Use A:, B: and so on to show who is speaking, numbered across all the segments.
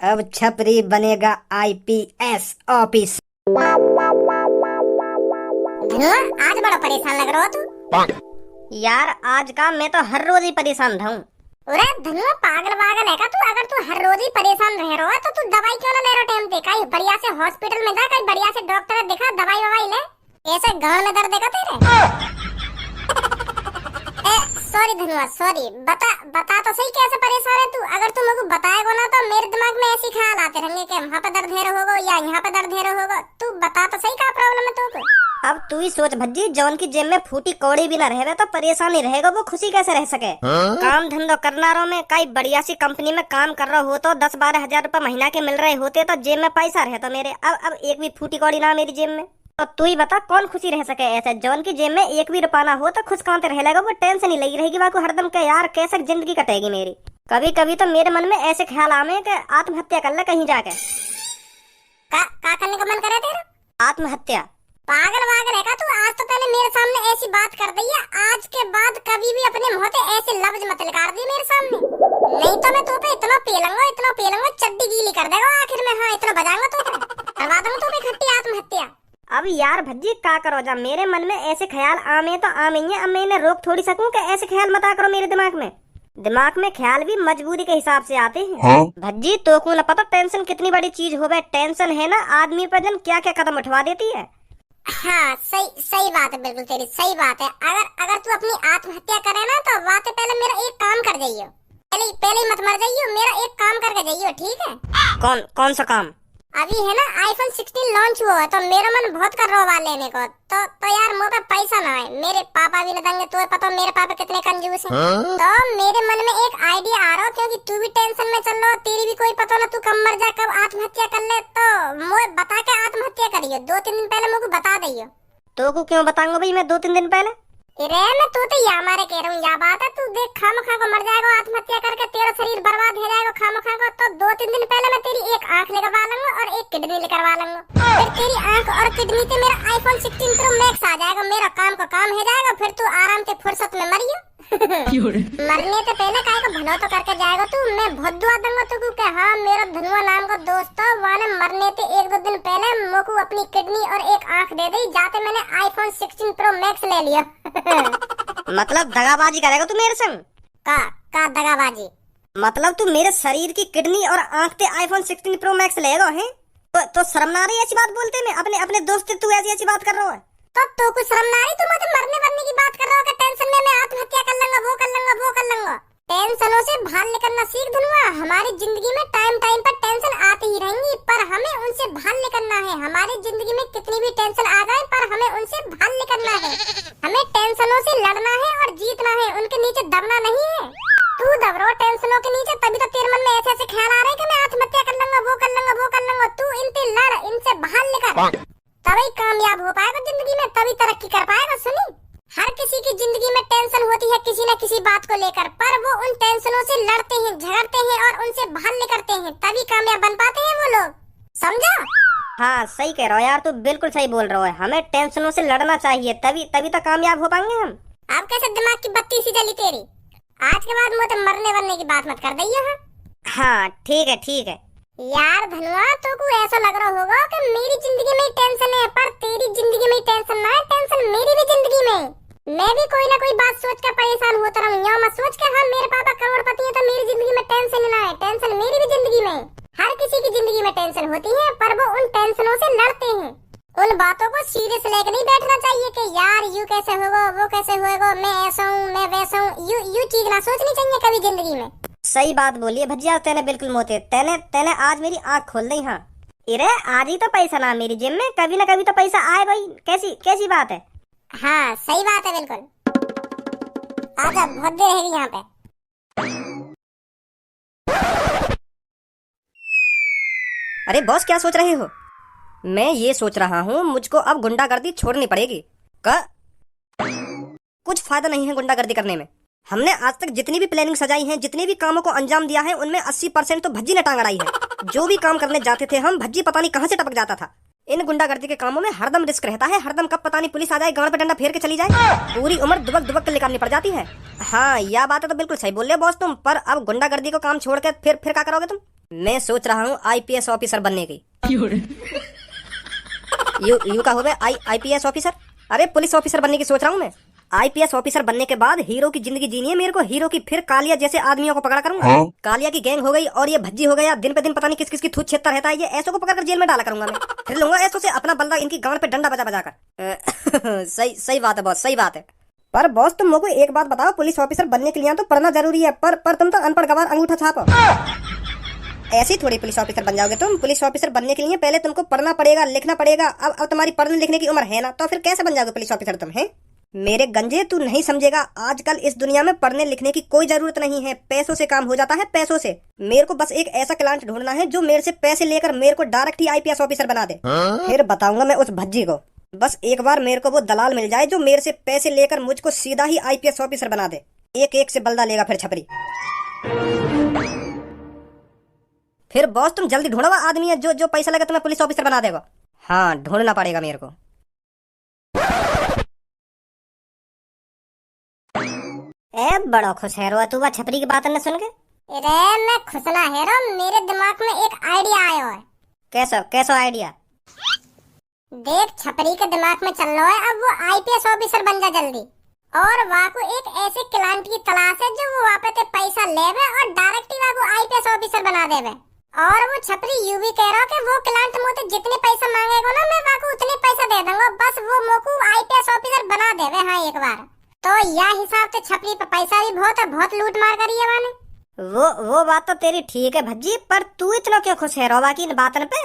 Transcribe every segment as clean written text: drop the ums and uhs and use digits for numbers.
A: अब छपरी बनेगा आईपीएस ऑफिस।
B: धनुआ, आज बड़ा परेशान लग रहा हो तू।
A: यार आज का मैं तो हर रोज ही परेशान रहूं।
B: अरे धनुआ, पागल वागल है का तू? अगर तू हर रोज ही परेशान रह रहा है तो तू दवाई क्यों ना ले रहा टाइम पे? कहीं बढ़िया से हॉस्पिटल में जा, कहीं बढ़िया से डॉक्टर दिखा, दवाई ववाई ले। ऐसे गांव में दर्द है का तेरे? Sorry Dhanua, sorry. बता तो सही कैसे परेशान है तू? अगर तू मुझे बताएगा ना तो मेरे दिमाग में ऐसे ख्याल आते रहेंगे कि वहाँ पे दर्द है होगा या यहाँ पे दर्द है होगा। तू बता तो सही क्या प्रॉब्लम है तुमको?
A: अब तू ही सोच भज्जी, जौन की जेब में फूटी कौड़ी भी ना रहे तो परेशानी रहेगा, वो खुशी कैसे रह सके? काम धंधो करना रहो में कई बढ़िया सी कंपनी में काम कर रहा हो तो 10-12 हजार रुपए महीना के मिल रहे होते तो जेब में पैसा रहता मेरे। अब एक भी फूटी कौड़ी ना मेरी जेब में, तो तू ही बता कौन खुशी रह सके ऐसे? जौन की जेब में एक भी रुपया ना हो तो खुश कहाँ रह लेगा? वो टेंशन ही लगी रहेगी वाको हरदम के, यार कैसे जिंदगी कटेगी मेरी। कभी कभी तो मेरे मन में ऐसे ख्याल आवे कि आत्महत्या कर ले कहीं जाके।
B: का करने का मन करे तेरा?
A: आत्महत्या।
B: पागल वागल है का तू? आज तो पहले मेरे सामने ऐसी बात कर दी है, आज के बाद कभी भी अपने मुंह से ऐसे लफ्ज मत निकाल दी मेरे सामने, नहीं तो मैं तो पे इतना पेलूंगा चड्डी गीली कर देगा आखिर में। हाँ, इतना बजाऊंगा तो करवा दूंगा तो खट्टी आत्महत्या।
A: अब यार भज्जी का करो, जब मेरे मन में ऐसे ख्याल आमे तो आमे ही है। अब मैं इन्हें रोक थोड़ी सकूं कि ऐसे ख्याल मत करो मेरे दिमाग में। दिमाग में ख्याल भी मजबूरी के हिसाब से आते हैं। हाँ? भज्जी तो को न पता टेंशन कितनी बड़ी चीज हो। टेंशन है ना आदमी पर जन क्या क्या कदम उठवा देती है।
B: हाँ, सही बात है, बिल्कुल तेरी सही बात है। अगर तू अपनी आत्महत्या करे ना तो वाते पहले मेरा एक काम कर जाइयो। पहले ही मत मर जाइयो, मेरा एक काम करके जाइयो, ठीक है?
A: कौन सा काम?
B: अभी है ना आईफोन 16 लॉन्च हुआ है तो मेरा मन बहुत कर रहा है लेने को। तो यार मुझे पे पैसा ना है, मेरे पापा भी न देंगे। तो पता मेरे पापा कितने कंजूस हैं। तो मेरे मन में एक आइडिया आ रहा है, क्योंकि तू भी टेंशन में चल रहा हो, तेरी भी कोई पता ना, तू कब मर जा कब आत्महत्या कर ले। तो मुझे बता के आत्महत्या करियो, 2-3 दिन पहले मुझे बता दियो।
A: तो को क्यों बताऊंगा भाई मैं 2-3 दिन पहले?
B: अरे मैं तो या मारे कह रहा हूँ, या बात है। तू देख खामखा को मर जाएगा आत्महत्या करके, तेरा शरीर बर्बाद हो जाएगा खामखा को। तो 2-3 दिन पहले मैं तेरी एक आंख निकलवा लूंगा और एक किडनी निकलवा लूंगा। फिर तेरी आंख और किडनी से मेरा आईफोन 16 प्रो मैक्स आ जाएगा, मेरा काम का काम हो जाएगा। फिर तू आराम से फुर्सत में मरियो। मरने से पहले काय को भलो तो करके जाएगा तू। मैं बहुत दुआ दूंगा तुझको कि हाँ, मेरा धनुआ नाम का दोस्त वाने मरने से 1-2 दिन पहले मोको अपनी किडनी और एक आंख दे दी, जाते मैंने आईफोन 16 प्रो मैक्स ले लिया।
A: मतलब दगाबाजी करेगा तू मेरे संग?
B: का दगाबाजी?
A: मतलब तू मेरे शरीर की किडनी और आंख से आईफोन 16 प्रो मैक्स लेगा है? तो शर्म ना रही ऐसी बात बोलते में? अपने दोस्त से तू ऐसी बात कर रहा है? तो
B: कुछ शर्म ना रही? तू मुझे मरने की बात कर रहा हो कि टेंशन में मैं आत्महत्या कर लूंगा, वो कर लूंगा। टेंशनों से बाहर निकलना सीख धनुआ। हमारी जिंदगी में टाइम पर टेंशन आती ही रहेंगी, पर हमें उनसे बाहर निकलना है। हमारी जिंदगी में कितनी भी टेंशन आ जाए पर हमें उनसे बाहर निकलना है। हमें टेंशनों से लड़ना है और जीतना है, उनके नीचे दबना नहीं है। तू दब रहा टेंशनों के नीचे, तभी तो तेरे मन में ऐसे ख्याल आ रहे हैं कि मैं आत्महत्या कर लूंगा, वो कर लूंगा। तू इनसे लड़, इनसे बाहर निकल, तभी कामयाब हो पाएगा जिंदगी में, तभी तरक्की कर पाएगा। सुनी, हर किसी की जिंदगी में टेंशन होती है किसी न किसी बात को लेकर, पर वो उन टेंशनों से लड़ते हैं, झगड़ते हैं और उनसे बाहर निकलते हैं, तभी कामयाब बन पाते हैं वो लोग। समझा?
A: हाँ सही कह रहा हो यार, तू बिल्कुल सही बोल रहा है। हमें टेंशनों से लड़ना चाहिए, तभी तो कामयाब हो पाएंगे हम।
B: अब कैसे दिमाग की बत्ती सी जली तेरी? आज के बाद मुझे मरने की बात मत कर दइयो।
A: हाँ ठीक है।
B: यार धनुआ, तो को ऐसा लग रहा होगा कि मेरी जिंदगी में टेंशन है, पर तेरी जिंदगी में टेंशन ना है, टेंशन मेरी भी जिंदगी में। मैं भी कोई ना कोई बात सोच कर परेशान होता रहूं। यहाँ मत सोच के हाँ मेरे पापा करोड़पति हैं तो मेरी जिंदगी में टेंशन ना है, टेंशन मेरी भी जिंदगी में। हर किसी की जिंदगी में टेंशन होती है, पर वो उन टेंशनों से लड़ते हैं। उन बातों को सीरियस लेकर नहीं बैठना चाहिए कि यार यू कैसे होगा, वो कैसे होगा, मैं ऐसा हूँ, मैं वैसा हूँ। यू चीज ना सोचनी चाहिए कभी जिंदगी में।
A: सही बात बोली है भजिया, तेने बिल्कुल मोते। तेने आज मेरी आँख खोल दी। हाँ इरे आज ही तो पैसा ना मेरी जेब में, कभी ना कभी तो पैसा आए भाई। कैसी बात है?
B: हाँ सही बात है बिल्कुल। आजा, बहुत देर रहेगी यहाँ पे।
A: अरे बॉस क्या सोच रहे हो? मैं ये सोच रहा हूँ मुझको अब गुंडागर्दी छोड़नी पड़ेगी। कुछ फायदा नहीं है गुंडागर्दी करने में। हमने आज तक जितनी भी प्लानिंग सजाई है, जितने भी कामों को अंजाम दिया है, उनमें 80% तो भज्जी ने टांग अड़ाई है। जो भी काम करने जाते थे हम, भज्जी पता नहीं कहाँ से टपक जाता था। इन गुंडागर्दी के कामों में हरदम रिस्क रहता है, हरदम कब पता नहीं पुलिस आ जाए, गांड पे डंडा फेर के चली जाए, पूरी उम्र दुबक दुबक के निकालनी पड़ जाती है। हाँ, यह बात है तो बिल्कुल सही बोल रहे बॉस तुम, पर अब गुंडागर्दी को काम छोड़ के फिर क्या करोगे तुम? मैं सोच रहा हूँ IPS ऑफिसर बनने की। यू का होवे IPS ऑफिसर? अरे पुलिस ऑफिसर बनने की सोच रहा हूँ मैं। IPS ऑफिसर बनने के बाद हीरो की जिंदगी जीनी है मेरे को, हीरो की। फिर कालिया जैसे आदमियों को पकड़ा करूंगा। कालिया की गैंग हो गई और ये भज्जी हो गया, दिन पे दिन पता नहीं किस किस की थूत छेदता रहता है, ये ऐसो को पकड़कर जेल में डाला करूंगा मैं। फिर लूंगा ऐसो से अपना बल्ला इनकी गांड पे डंडा बजा बजा कर। सही बात है बॉस, सही बात है। पर बॉस तुम मुझको एक बात बताओ, पुलिस ऑफिसर बनने के लिए तो पढ़ना जरूरी है, पर तुम तो अनपढ़ गवार अंगूठा छाप। ऐसे ही थोड़ी पुलिस ऑफिसर बन जाओगे तुम। पुलिस ऑफिसर बनने के लिए पहले तुमको पढ़ना पड़ेगा, लिखना पड़ेगा। अब तुम्हारी पढ़ने लिखने की उम्र है ना, तो फिर कैसे बन जाओगे पुलिस ऑफिसर तुम? है मेरे गंजे, तू नहीं समझेगा, आजकल इस दुनिया में पढ़ने लिखने की कोई जरूरत नहीं है, पैसों से काम हो जाता है, पैसों से। मेरे को बस एक ऐसा क्लाइंट ढूंढना है जो मेरे से पैसे लेकर मेरे को डायरेक्ट ही IPS ऑफिसर बना दे। फिर बताऊंगा मैं उस भज्जी को। बस एक बार मेरे को वो दलाल मिल जाए जो मेरे से पैसे लेकर मुझको सीधा ही IPS ऑफिसर बना दे, एक एक से बल्दा लेगा फिर छपरी। फिर बॉस तुम जल्दी ढूंढो वो आदमी है जो पैसा लगा तुम्हें पुलिस ऑफिसर बना देगा। हाँ, ढूंढना पड़ेगा मेरे को। ए बड़ा खुश है रो तू वो छपरी की बात न सुन के।
B: अरे मैं खुश ना है रो, मेरे दिमाग में एक आइडिया आया है।
A: कैसा आइडिया?
B: देख, छपरी के दिमाग में चल रहा है अब वो IPS ऑफिसर बन जा जल्दी, और वहाँ को एक ऐसे क्लाइंट की तलाश है जो वो वहाँ पे पैसा लेवे और डायरेक्ट ही वहाँ को IPS ऑफिसर बना देवे। और वो छपरी यू भी कह रहा कि वो क्लाइंट मुझे जितने पैसा मांगेगा ना मैं वहाँ को उतने पैसा दे दूंगा, बस वो मोको IPS ऑफिसर बना देवे। हाँ, एक बार तो यह हिसाब से छपरी पे पैसा भी बहुत है, बहुत लूट मार करी है मैंने।
A: वो बात तो तेरी ठीक है भज्जी, पर तू इतना क्यों खुश है रोबा की बातन पे?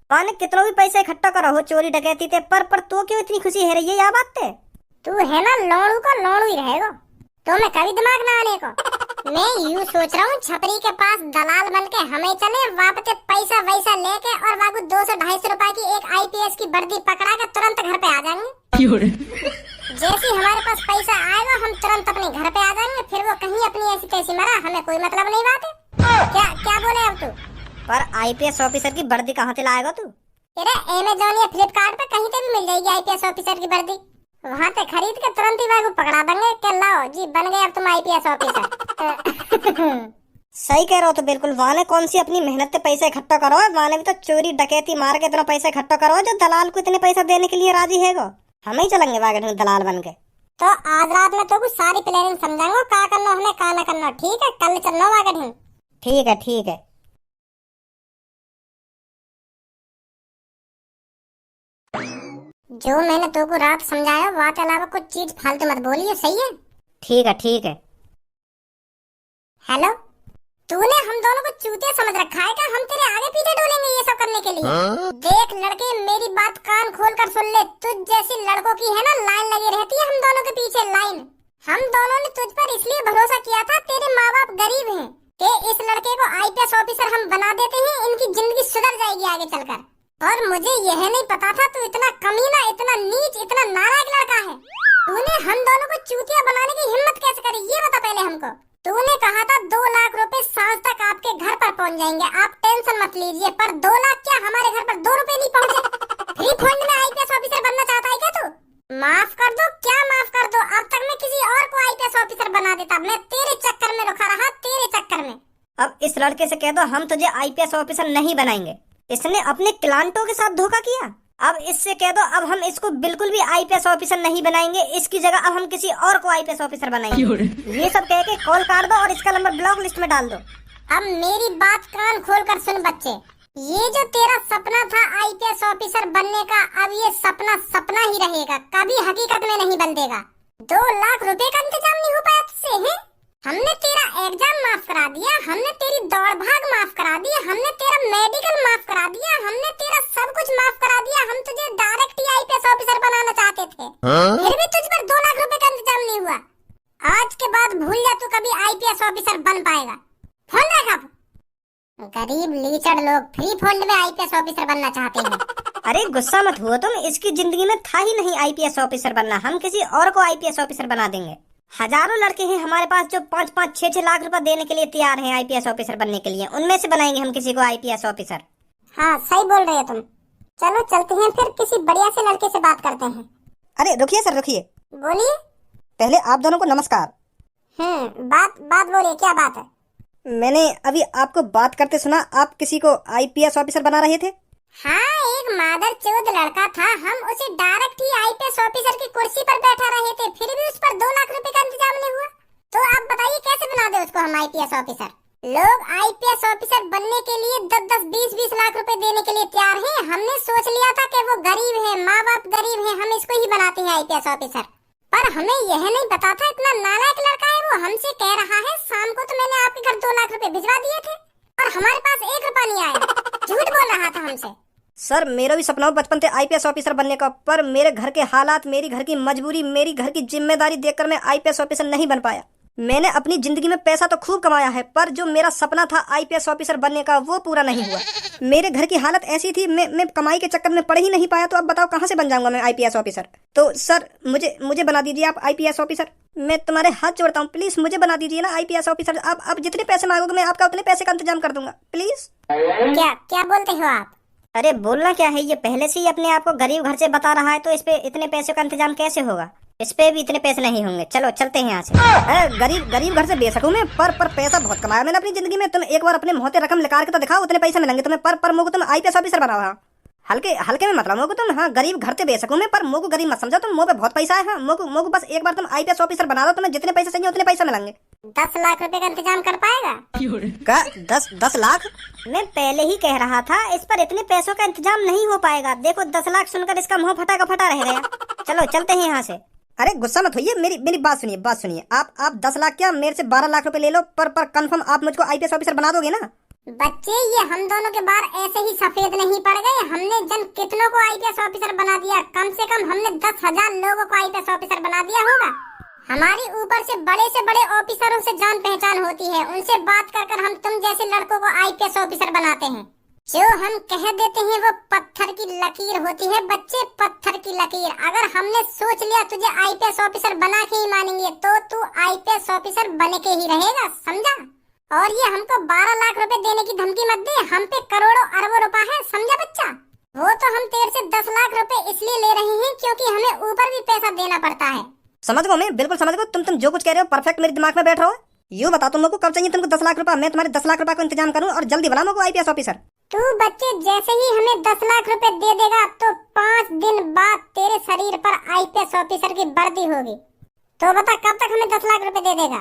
A: माने कितना भी पैसा इकट्ठा करो हो चोरी डकैती ते, पर तो क्यों इतनी खुशी है रही है यह बात ते?
B: तू है ना लोड़ू का लोड़ू ही रहेगा, तो मैं कभी दिमाग ना आने को। मैं यूँ सोच रहा हूँ छपरी के पास दलाल बन के हमें चले, वापस पैसा वैसा लेके और वापस 200-250 रुपए की एक IPS की वर्दी पकड़ा के तुरंत घर पे आ जाएंगे। जैसे हमारे पास पैसा आएगा हम तुरंत अपने घर पे आ जाएंगे, फिर वो कहीं अपनी ऐसी तैसी मरा, हमें कोई मतलब नहीं बात है। क्या बोले अब तू?
A: पर IPS ऑफिसर की वर्दी कहाँ से लाएगा तू?
B: अरे Amazon या फ्लिपकार्ट पे कहीं पे भी मिल जाएगी IPS ऑफिसर की वर्दी, वहाँ से खरीद के तुरंत ही वाको पकड़ा देंगे कि लाओ जी बन गए अब तुम IPS ऑफिसर।
A: सही कह रहे हो तो बिल्कुल। वाने कौन सी अपनी मेहनत से पैसा इकट्ठा करो, वाने भी तो चोरी डकैती मार के इतना पैसा इकट्ठा करो जो दलाल को इतने पैसा देने के लिए राजी है। हम ही चलेंगे वागे दलाल बन के।
B: तो आज रात में तो कुछ सारी प्लानिंग समझाऊंगा, क्या करना हमें क्या ना करना। ठीक है, कल चलना वागे।
A: ठीक है।
B: जो मैंने तो को रात समझाया वहाँ के अलावा कुछ चीज फालतू मत बोलिए, सही है?
A: ठीक है।
B: हेलो, तूने हम दोनों को चूतिया समझ रखा है क्या? हम तेरे आगे पीछे डोलेंगे ये सब करने के लिए? देख लड़के, मेरी बात कान खोल कर सुन ले। तुझ जैसी लड़कों की है ना लाइन लगी रहती है हम दोनों के पीछे, लाइन। हम दोनों ने तुझ पर इसलिए भरोसा किया था, तेरे माँ बाप गरीब हैं, कि इस लड़के को IPS ऑफिसर हम बना देते हैं, इनकी जिंदगी सुधर जाएगी आगे चलकर। और मुझे यह नहीं पता था तू इतना कमीना, इतना नीच, इतना नालायक लड़का है। तूने हम दोनों को चूतिया बनाने की हिम्मत कैसे करी, ये बता पहले हमको। तूने कहा था 2 लाख रुपए सांझ तक आपके घर पर पहुंच जाएंगे, आप टेंशन मत लीजिए, पर 2 लाख क्या हमारे घर पर 2 रुपए नहीं पहुंचे। फ्री फंड में IPS ऑफिसर बनना चाहता है क्या तू? माफ कर दो, क्या माफ कर दो? अब तक मैं किसी और को IPS ऑफिसर बना देता, मैं तेरे चक्कर में रुका रहा, तेरे चक्कर में।
A: अब इस लड़के से कह दो हम तुझे IPS ऑफिसर नहीं बनाएंगे, इसने अपने क्लाइंटों के साथ धोखा किया। अब इससे कह दो अब हम इसको बिल्कुल भी IPS ऑफिसर नहीं बनाएंगे, इसकी जगह अब हम किसी और को IPS ऑफिसर बनाएंगे। ये सब कह के कॉल काट दो और इसका नंबर ब्लॉक लिस्ट में डाल दो।
B: अब मेरी बात कान खोल कर सुन बच्चे, ये जो तेरा सपना था IPS ऑफिसर बनने का, अब ये सपना सपना ही रहेगा, कभी हकीकत में नहीं बदलेगा। 2 लाख रुपए का इंतजाम नहीं हो पाया तुझसे है? हमने तेरा एग्जाम माफ करा दिया, हमने तेरी दौड़ भाग माफ करा दी, हमने तेरा मेडिकल माफ करा दिया, हमने तेरा सब कुछ माफ करा दिया। हम तुझे डायरेक्ट ही IPS ऑफिसर बनाना चाहते थे, फिर भी तुझ पर 2 लाख रुपए का इंतजाम नहीं हुआ। आज के बाद भूल जा तू कभी IPS ऑफिसर बन पाएगा। फोन रख अब। गरीब लीचड़ लोग फ्री फंड में IPS ऑफिसर बनना चाहते हैं।
A: अरे गुस्सा मत हुआ तुम, इसकी जिंदगी में था ही नहीं IPS ऑफिसर बनना, हम किसी और को IPS ऑफिसर बना देंगे। हजारों लड़के हैं हमारे पास जो 5-5, 6-6 लाख रुपए देने के लिए तैयार हैं IPS ऑफिसर बनने के लिए, उनमें से बनाएंगे हम किसी को IPS ऑफिसर।
B: हाँ सही बोल रहे हो तुम। चलो चलते हैं फिर, किसी बढ़िया से लड़के से बात करते हैं।
C: अरे रुकिए सर, रुकिए।
B: बोलिए।
C: पहले आप दोनों को नमस्कार।
B: बात बात बोलिए, क्या बात है?
C: मैंने अभी आपको बात करते सुना, आप किसी को आईपीएस ऑफिसर बना रहे थे।
B: हाँ, एक मादर चौध लड़का था, हम उसे डायरेक्ट ही आईपीएस ऑफिसर की कुर्सी पर बैठा रहे थे, फिर भी उस पर 2 लाख रुपए का इंतजाम नहीं हुआ। तो आप बताइए कैसे बना दे उसको हम आईपीएस ऑफिसर? लोग आईपीएस ऑफिसर बनने के लिए 10-10, 20-20 लाख रुपए देने के लिए तैयार हैं। हमने सोच लिया था कि वो गरीब है, माँ बाप गरीब है, हम इसको ही बनाते हैं आईपीएस ऑफिसर। पर हमें यह नहीं पता था इतना नालायक लड़का है वो। हमसे कह रहा है शाम को तो मैंने आपके घर 2 लाख रुपए भिजवा दिए थे और हमारे पास 1 रुपया नहीं आया। झूठ बोल रहा था हमसे।
C: सर मेरा भी सपना बचपन से आईपीएस ऑफिसर बनने का, पर मेरे घर के हालात, मेरी घर की मजबूरी, मेरी घर की जिम्मेदारी देखकर मैं आईपीएस ऑफिसर नहीं बन पाया। मैंने अपनी जिंदगी में पैसा तो खूब कमाया है, पर जो मेरा सपना था आईपीएस ऑफिसर बनने का वो पूरा नहीं हुआ। मेरे घर की हालत ऐसी थी, मैं कमाई के चक्कर में पढ़ ही नहीं पाया। तो अब बताओ कहाँ से बन जाऊंगा मैं आईपीएस ऑफिसर? तो सर मुझे बना दीजिए आप आईपीएस ऑफिसर। मैं तुम्हारे हाथ जोड़ता हूँ, प्लीज मुझे बना दीजिए ना आईपीएस ऑफिसर। आप जितने पैसे मांगोगे मैं आपका उतने पैसे का इंतजाम कर दूंगा, प्लीज।
B: क्या क्या बोलते हो आप?
A: अरे बोलना क्या है, ये पहले से ही अपने आप को गरीब घर से बता रहा है, तो इस पे इतने पैसे का इंतजाम कैसे होगा? इस पे भी इतने पैसे नहीं होंगे। चलो चलते हैं यहाँ से।
C: अरे गरीब घर से बेशक हूँ मैं, पर पैसा बहुत कमाया मैंने अपनी जिंदगी में। तुम एक बार अपने मुंह से रकम निकाल के तो दिखाओ, उतने पैसे मिलेंगे तुम्हें। पर मुझको तुम आईपीएस ऑफिसर बनाओ। हाँ, हल्के में मतलब मोको तुम। हाँ, गरीब घर से बेशक हूँ मैं, पर मोको गरीब मत समझो तुम। मुँह पे बहुत पैसा है। हाँ, मोको बस एक बार तुम आईपीएस ऑफिसर बना दो, तुम्हें जितने पैसे चाहिए उतने पैसे मिलेंगे।
B: 10 लाख रुपए का इंतजाम कर पाएगा?
C: का 10 लाख?
A: मैं पहले ही कह रहा था इस पर इतने पैसों का इंतजाम नहीं हो पाएगा। देखो 10 लाख सुनकर इसका मुंह फटा का फटा रह गया। चलो चलते हैं यहाँ से।
C: अरे गुस्सा मत होइए, मेरी बात सुनिए। आप 10 लाख क्या मेरे से 12 लाख रुपए ले लो, पर कंफर्म आप मुझको आईपीएस ऑफिसर बना दोगे ना?
B: बच्चे, ये हम दोनों के बाल ऐसे ही सफेद नहीं पड़ गए। हमने जन कितनों को आईपीएस ऑफिसर बना दिया। कम से कम हमने 10,000 लोगों को आईपीएस ऑफिसर बना दिया होगा। हमारी ऊपर से बड़े ऑफिसरों से जान पहचान होती है, उनसे बात कर हम तुम जैसे लड़कों को आईपीएस ऑफिसर बनाते हैं। जो हम कह देते हैं वो पत्थर की लकीर होती है बच्चे, पत्थर की लकीर। अगर हमने सोच लिया तुझे आईपीएस ऑफिसर बना के ही मानेंगे, तो तू आईपीएस ऑफिसर बन के ही रहेगा, समझा? और ये हमको 12 लाख रुपए देने की धमकी मत दे, हम पे करोड़ों अरबों रुपए है, समझा बच्चा? वो तो हम तेरे से 10 लाख रुपए इसलिए ले रहे हैं क्योंकि हमें ऊपर भी पैसा देना पड़ता है।
C: समझ गो, मैं बिल्कुल समझ गो। तुम जो कुछ कह रहे हो परफेक्ट मेरे दिमाग में बैठ रहा हो। यूँ बताओ तुम लोग को कब चाहिए तुमको 10 लाख रुपए? मैं तुम्हारे 10 लाख रुपए को इंतजाम करूँ और जल्दी बना मुझको आईपीएस ऑफिसर।
B: तू बच्चे जैसे ही हमें 10 लाख रुपए दे देगा तो 5 दिन बाद तेरे शरीर पर आईपीएस ऑफिसर की वर्दी होगी। तो बता कब तक हमें 10 लाख रुपए दे देगा?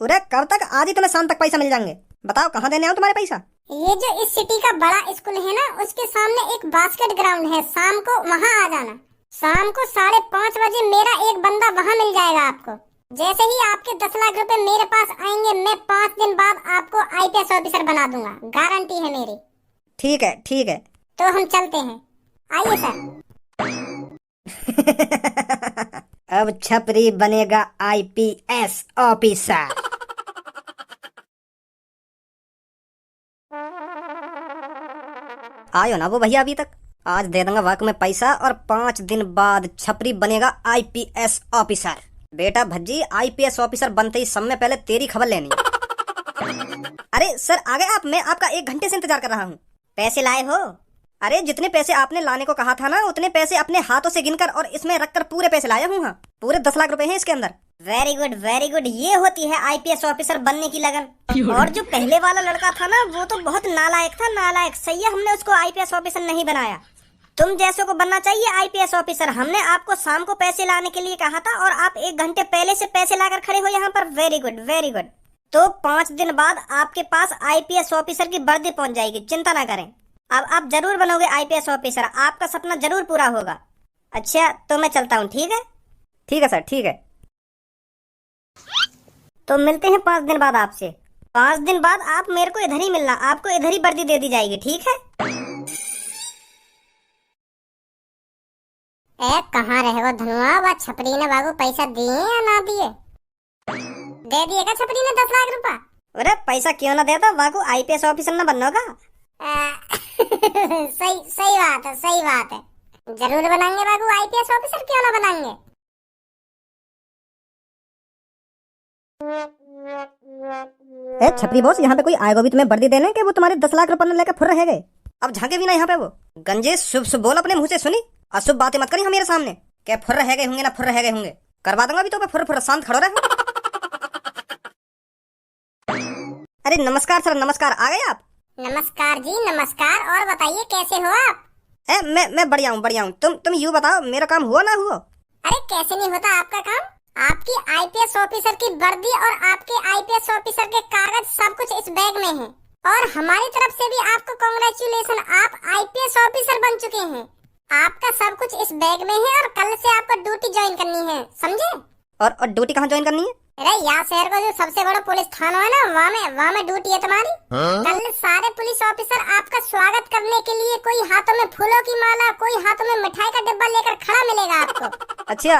C: अरे कब तक? आज ही तुम्हें शाम तक पैसा मिल जाएंगे। बताओ कहाँ देने आओ तुम्हारे पैसा?
B: ये जो इस सिटी का बड़ा स्कूल है ना, उसके सामने एक बास्केट ग्राउंड है, शाम को वहाँ आ जाना। शाम को 5:30 बजे मेरा एक बंदा वहाँ मिल जाएगा आपको। जैसे ही आपके 10 लाख रुपए मेरे पास आएंगे, मैं 5 दिन बाद आपको आईपीएस ऑफिसर बना दूंगा, गारंटी है मेरी।
C: ठीक है।
B: तो हम चलते हैं, आइए सर।
C: अब छपरी बनेगा आईपीएस ऑफिसर। आयो ना वो भैया अभी तक? आज दे दूंगा वाक में पैसा और 5 दिन बाद छपरी बनेगा आईपीएस ऑफिसर। बेटा भज्जी, आईपीएस ऑफिसर बनते ही समय पहले तेरी खबर लेनी है। अरे सर आ गए आप? मैं आपका 1 घंटे से इंतजार कर रहा हूँ।
A: पैसे लाए हो?
C: अरे जितने पैसे आपने लाने को कहा था ना, उतने पैसे अपने हाथों से गिनकर और इसमें रखकर पूरे पैसे लाया हूँ। हाँ, पूरे 10 लाख रुपए हैं इसके अंदर।
A: Very good. ये होती है आईपीएस ऑफिसर बनने की लगन। और जो पहले वाला लड़का था ना, वो तो बहुत नालायक था, नालायक। सही है, हमने उसको आईपीएस ऑफिसर नहीं बनाया। तुम जैसों को बनना चाहिए आईपीएस ऑफिसर। हमने आपको शाम को पैसे लाने के लिए कहा था और आप 1 घंटे पहले से पैसे लाकर खड़े हो यहाँ पर। Very good. तो 5 दिन बाद आपके पास आईपीएस ऑफिसर की वर्दी पहुंच जाएगी, चिंता ना करें। अब आप जरूर बनोगे आईपीएस ऑफिसर, आपका सपना जरूर पूरा होगा। अच्छा तो मैं चलता हूँ, ठीक है?
C: ठीक है सर, ठीक है।
A: तो मिलते हैं 5 दिन बाद आपसे। 5 दिन बाद आप मेरे को इधर ही मिलना, आपको इधर ही वर्दी दे दी जाएगी, ठीक है?
B: कहाँ रहे वो धनुआ? वह छपरी ने बाबू पैसा दिए या ना दिए? दे दिएगा छपरी ने 10 लाख रुपया?
A: अरे पैसा क्यों ना देता, वाको आईपीएस ऑफिसर ना बनना होगा।
B: सही बात है। जरूर बनाएंगे बाबू आईपीएस ऑफिसर, क्यों ना बनाएंगे।
C: छपरी बॉस, यहाँ पे कोई आएगा भी तुम्हें वर्दी देने के वो तुम्हारे 10 लाख रुपए लेकर फुर रह गए? अब झांके भी ना यहाँ पे वो। गंजे शुभ शुभ बोल अपने मुंह से, सुनी अशुभ बातें मत करी हम मेरे सामने। क्या फुर्र रह गए होंगे ना फुर्र रह गए होंगे, करवा दूंगा अभी तो फुर्र फुर्र, शांत खड़ो रहे। अरे नमस्कार सर, नमस्कार, आ गए आप?
B: नमस्कार जी नमस्कार, और बताइए कैसे हो आप?
C: मैं बढ़िया हूँ। तुम यूँ बताओ, मेरा काम हुआ ना हुआ?
B: अरे कैसे नहीं होता आपका काम? आपकी आईपीएस ऑफिसर की वर्दी और आपके आईपीएस ऑफिसर के कागज सब कुछ इस बैग में है, और हमारी तरफ से भी आपको कांग्रेचुलेशन, आप आईपीएस ऑफिसर बन चुके हैं। आपका सब कुछ इस बैग में है और कल से आपको ड्यूटी ज्वाइन करनी है, समझे?
C: और ड्यूटी कहाँ ज्वाइन करनी है?
B: अरे यहाँ शहर का जो सबसे बड़ा पुलिस थाना है ना, वहाँ में ड्यूटी है तुम्हारी। कल सारे पुलिस ऑफिसर आपका स्वागत करने के लिए कोई हाथों में फूलों की माला, कोई हाथों में मिठाई का डिब्बा लेकर खड़ा मिलेगा आपको।
C: अच्छा।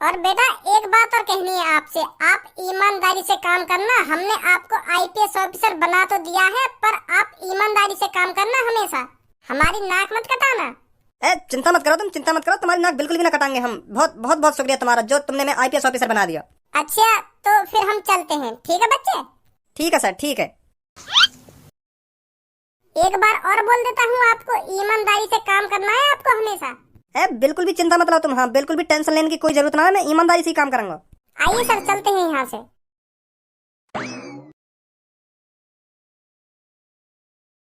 B: और बेटा एक बात और कहनी है आपसे, आप ईमानदारी से काम करना। हमने आपको आईपीएस ऑफिसर बना तो दिया है, पर आप ईमानदारी से काम करना हमेशा। हमारी नाक मत कटाना।
C: चिंता मत करो, तुम चिंता मत करो, तुम्हारी नाक बिल्कुल भी ना कटाएंगे हम। बहुत बहुत बहुत शुक्रिया तुम्हारा, जो तुमने मैं आईपीएस ऑफिसर बना दिया।
B: अच्छा तो फिर हम चलते हैं, ठीक है बच्चे?
C: ठीक है सर, ठीक है।
B: एक बार और बोल देता हूँ आपको, ईमानदारी से काम करना है आपको हमेशा।
C: बिल्कुल भी चिंता मत लो तुम, हाँ बिल्कुल भी टेंशन लेने की कोई जरूरत ना है, मैं ईमानदारी से ही काम करूंगा।
B: आइए सर चलते हैं यहाँ से।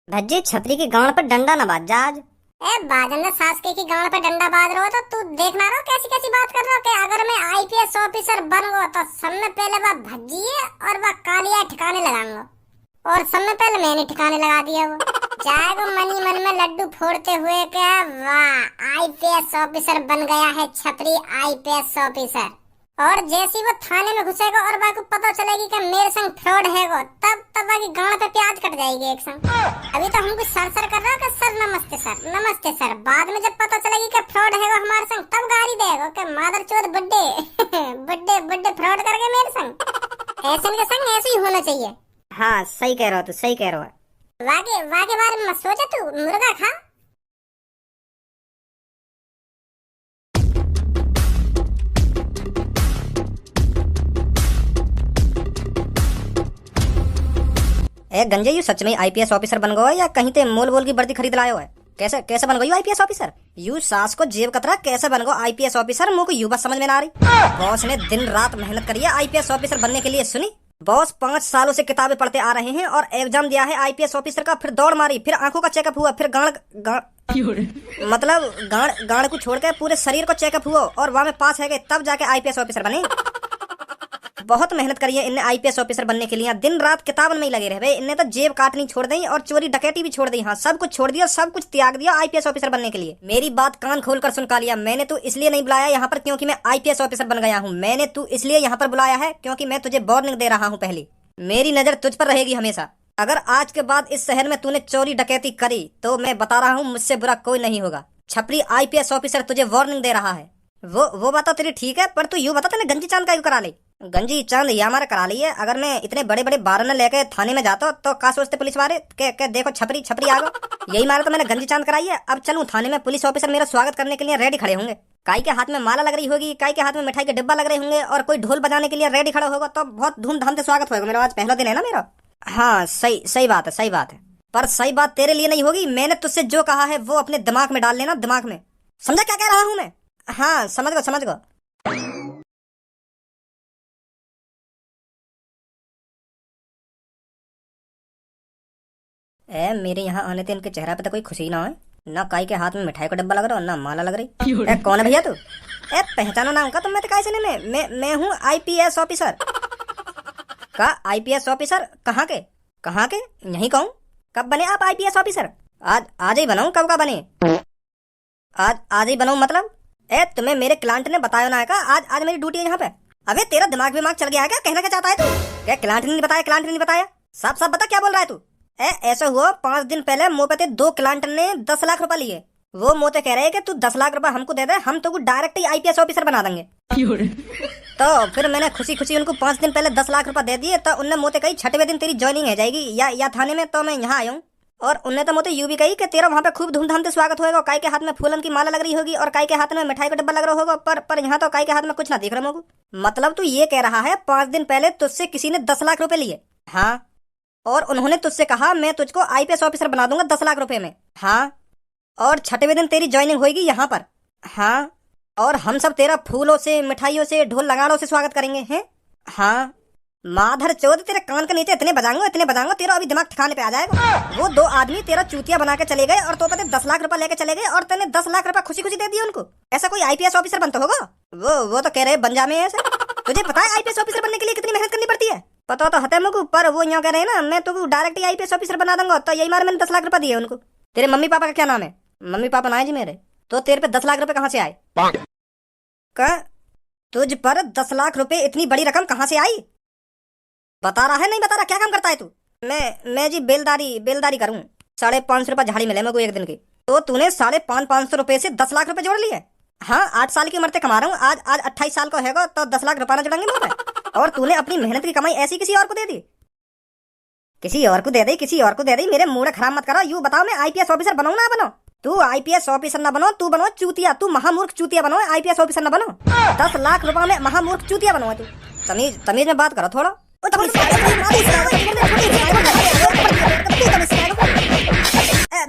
A: भज्जी छपरी की गांड पर डंडा न बाज जा आज।
B: बाजन सास के गांड पे डंडा बाज रहो तो तू देखना रहो कैसी कैसी बात कर रहा हो कि अगर मैं आईपीएस ऑफिसर बन गो तो सब में पहले वह भज्जिए और वह कालिया ठिकाने लगाऊंगा, और सब में पहले मैंने ठिकाने लगा दिया। वो जाएगा मनी मन में लड्डू फोड़ते हुए क्या, वाह आईपीएस ऑफिसर बन गया है छपरी आईपीएस ऑफिसर। और जैसे वो थाने में घुसेगा और वह को पता चलेगी कि मेरे संग फ्रॉड है वो, तब वह की गांड पे प्याज कट जाएगी एक संग। अभी तो हमको सर कर रहा है कि सर नमस्ते सर, बाद में जब पता चलेगी कि फ्रॉड है वो हमारे संग, तब गाली देगा कि मादर चोद बुड्ढे बुड्ढे फ्रॉड कर गए मेरे संग। ऐसे के संग ऐसे ही होना चाहिए।
A: हाँ सही कह रहे हो, तू सही कह रहे हो।
B: वाके बारे में मत सोचा, तू मुर्गा खा।
C: गंजे यू सच में आईपीएस ऑफिसर बन गयो या कहीं ते मोल बोल की वर्दी खरीद लायो है? कैसे बन गई आईपीएस ऑफिसर? यू सास को जेब कतरा कैसे बन गो आईपीएस ऑफिसर? मुझे को यू बात समझ में ना आ रही। बॉस ने दिन रात मेहनत करी है आईपीएस ऑफिसर बनने के लिए, सुनी। बॉस 5 सालों से किताबें पढ़ते आ रहे हैं और एग्जाम दिया है आईपीएस ऑफिसर का, फिर दौड़ मारी, फिर आंखों का चेकअप हुआ, फिर गाड़ को छोड़ के पूरे शरीर को चेकअप हुआ और वहां में पास है गए, तब जाके आईपीएस ऑफिसर बने। बहुत मेहनत करी है इनने आईपीएस ऑफिसर बनने के लिए, दिन रात किताबन में ही लगे रहे। इनने तो जेब काटनी छोड़ दी और चोरी डकैती भी छोड़ दी, हाँ सब कुछ छोड़ दिया, सब कुछ त्याग दिया आईपीएस ऑफिसर बनने के लिए। मेरी बात कान खोलकर सुन कालिया, मैंने तू इसलिए नहीं बुलाया यहाँ पर क्योंकि मैं आईपीएस ऑफिसर बन गया हूँ। मैंने तू इसलिए यहाँ पर बुलाया है क्योंकि मैं तुझे वार्निंग दे रहा हूँ। पहली मेरी नजर तुझ पर रहेगी हमेशा। अगर आज के बाद इस शहर में तूने चोरी डकैती करी तो मैं बता रहा हूँ मुझसे बुरा कोई नहीं होगा। छपरी आईपीएस ऑफिसर तुझे वार्निंग दे रहा है। वो बात तो तेरी ठीक है, पर तू यूँ बता तूने गंजी चांद का क्यों करा ली? गंजी चांद ये हमारा करा ली है। अगर मैं इतने बड़े बड़े बारन लेके थाने में जाता तो का सोचते पुलिस वाले के देखो छपरी आ गो। यही मारा तो मैंने गंजी चांद कराई है। अब चलूं थाने में, पुलिस ऑफिसर मेरा स्वागत करने के लिए रेडी खड़े होंगे। काई के हाथ में माला लग रही होगी, काई के हाथ में मिठाई के डिब्बा लग रहे होंगे और कोई ढोल बजाने के लिए रेडी खड़ा होगा, तो बहुत धूमधाम से स्वागत होगा मेरा। आज पहला दिन है ना मेरा। हाँ सही बात है, पर सही बात तेरे लिए नहीं होगी। मैंने तुझसे जो कहा है वो अपने दिमाग में डाल लेना, दिमाग में। समझा क्या कह रहा हूँ मैं? हाँ समझ गो। मेरे यहाँ आने थे इनके चेहरा पे तो कोई खुशी ना है, ना काई के हाथ में मिठाई का डब्बा लग रहा है ना माला लग रही। कौन है भैया तू? पहचाना नाम का तुम? मैं तो कैसे नहीं, मैं हूँ आईपीएस ऑफिसर। का आईपीएस ऑफिसर? कहाँ के? यहीं कहूँ। कब बने आप आईपीएस ऑफिसर? आज ही बनाऊँ? कब का बने? आज ही बनाऊँ मतलब? तुम्हें मेरे क्लाइंट ने बताया ना है का आज मेरी ड्यूटी है यहाँ पे? अबे तेरा दिमाग चल गया है क्या? कहना क्या चाहता है तू? क्या क्लाइंट ने नहीं बताया? साफ बता क्या बोल रहा है तू? ऐसा हुआ 5 दिन पहले मोपते 2 क्लाइंट ने 10 लाख रुपए लिए। वो मोते कह रहे हैं कि तू 10 लाख रुपए हमको दे दे, हम तो डायरेक्ट ही आईपीएस ऑफिसर बना देंगे। तो फिर मैंने खुशी उनको 5 दिन पहले 10 लाख रुपए दे दिए। तो उनने मोते कही 6वें दिन तेरी ज्वाइनिंग हो जाएगी या थाने में। तो मैं यहाँ आया हूँ और उनने तो मोते यूं भी कही कि तेरा वहाँ पे खूब धूमधाम से स्वागत होगा। काई के हाथ में फूलन की माला लग रही होगी और काई के हाथ में मिठाई का डब्बा लग रहा होगा, पर यहाँ तो काई के हाथ में कुछ ना दिख रहा होगा। मतलब तू ये कह रहा है 5 दिन पहले तुझसे किसी ने 10 लाख रुपए लिए? हाँ और उन्होंने तुझसे कहा मैं तुझको आईपीएस ऑफिसर बना दूंगा 10 लाख रुपए में। हाँ, और छठवें दिन तेरी ज्वाइनिंग होगी यहाँ पर। हाँ, और हम सब तेरा फूलों से, मिठाइयों से, ढोल लगाड़ों से स्वागत करेंगे हैं। हाँ, माधर चौध तेरे कान के नीचे इतने बजाऊंगा तेरा अभी दिमाग ठिकाने पे आ जाएगा। वो 2 आदमी तेरा चूतिया बना के चले गए और तो पता 10 लाख रुपए लेके चले गए और तूने 10 लाख रुपए खुशी खुशी दे दिए उनको। ऐसा कोई आईपीएस ऑफिसर बनता होगा? वो तो कह रहे बन में ऐसे। तुझे पता है आईपीएस ऑफिसर बनने के लिए कितनी मेहनत करनी पड़ती है? पता तो हते मुझको, पर वो यहाँ कह रहे हैं ना मैं तो डायरेक्ट ही आईपीएस ऑफिसर बना दूंगा। तो यही मार मैंने 10 लाख रुपए दिए उनको। तेरे मम्मी पापा का क्या नाम है? मम्मी पापा ना है जी मेरे। तो तेरे पे 10 लाख रुपए कहाँ से आए? तुझ पर 10 लाख रुपए इतनी बड़ी रकम कहाँ से आई? बता रहा है नहीं बता रहा? क्या काम करता है तू? मैं जी बेलदारी करूं। 550 रुपए झाड़ी मिले मेरे को एक दिन की। तो तूने 550 रुपए से 10 लाख रुपए जोड़ लिए? हाँ, 8 साल की उम्र से कमा रहा हूँ। आज 28 साल का होगा तो 10 लाख रुपए ना जोड़ेंगे मुझ पे। और तूने अपनी मेहनत की कमाई ऐसी किसी और को दे दी? किसी और को दे दी। मेरे मूड खराब मत करो। यूं बताओ मैं आईपीएस ऑफिसर बनाऊं ना बनो? तू आईपीएस ऑफिसर ना बनो, तू बनो चूतिया। तू महामूर्ख चूतिया बनो, आईपीएस ऑफिसर ना बनो। 10 लाख रुपए में महामूर्ख चूतिया बनो तू। तमीज में बात करो थोड़ा। रुक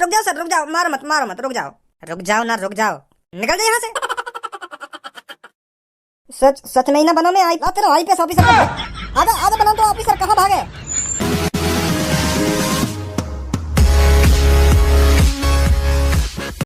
C: जाओ सर, रुक जाओ, मारो मत, रुक जाओ, निकल जाओ यहाँ से। सच में ही ना बनो मैं तेरा आईपीएस ऑफिसर। आधा बनो तो ऑफिसर कहाँ भागे?